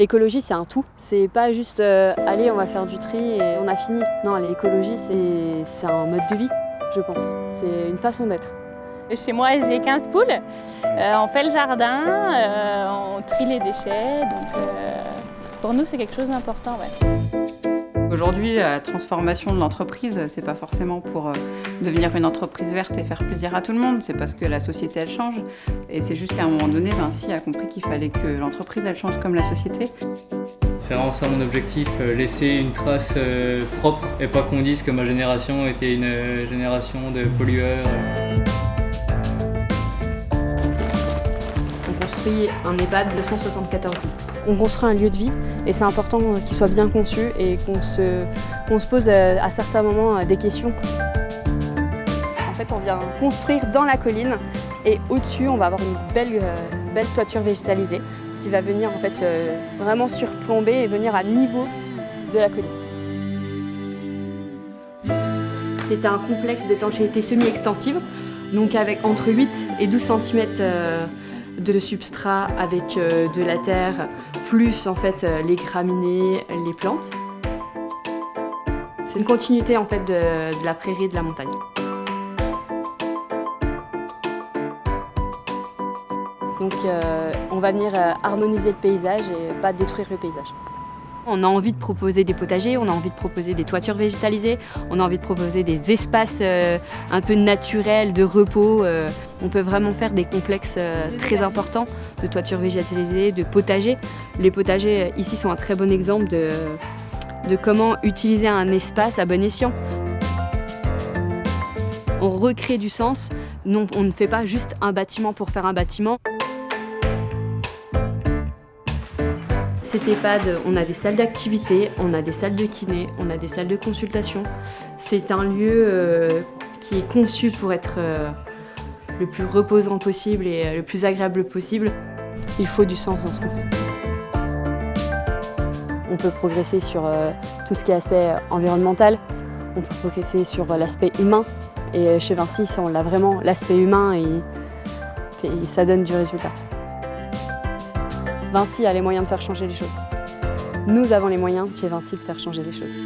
L'écologie, c'est un tout. C'est pas juste allez, on va faire du tri et on a fini. Non, l'écologie, c'est un mode de vie, je pense. C'est une façon d'être. Chez moi, j'ai 15 poules. On fait le jardin, on trie les déchets. Donc, pour nous, c'est quelque chose d'important. Ouais. Aujourd'hui, la transformation de l'entreprise, c'est pas forcément pour devenir une entreprise verte et faire plaisir à tout le monde, c'est parce que la société elle change. Et c'est juste qu'à un moment donné, Vinci a compris qu'il fallait que l'entreprise elle change comme la société. C'est vraiment ça mon objectif, laisser une trace propre et pas qu'on dise que ma génération était une génération de pollueurs. On construit un EHPAD de 174 lits. On construit un lieu de vie et c'est important qu'il soit bien conçu et qu'on se pose à certains moments des questions. En fait, on vient construire dans la colline et au-dessus, on va avoir une belle toiture végétalisée qui va venir en fait vraiment surplomber et venir à niveau de la colline. C'est un complexe d'étanchéité semi-extensive, donc avec entre 8 et 12 cm de substrat avec de la terre, plus en fait les graminées, les plantes. C'est une continuité en fait de la prairie et de la montagne. Donc on va venir harmoniser le paysage et pas détruire le paysage. On a envie de proposer des potagers, on a envie de proposer des toitures végétalisées, on a envie de proposer des espaces un peu naturels, de repos. On peut vraiment faire des complexes très importants de toitures végétalisées, de potagers. Les potagers ici sont un très bon exemple de comment utiliser un espace à bon escient. On recrée du sens, non, on ne fait pas juste un bâtiment pour faire un bâtiment. Cet EHPAD, on a des salles d'activité, on a des salles de kiné, on a des salles de consultation. C'est un lieu qui est conçu pour être le plus reposant possible et le plus agréable possible. Il faut du sens dans ce qu'on fait. On peut progresser sur tout ce qui est aspect environnemental, on peut progresser sur l'aspect humain. Et chez Vinci, on l'a vraiment, l'aspect humain, et ça donne du résultat. Vinci a les moyens de faire changer les choses. Nous avons les moyens chez Vinci de faire changer les choses.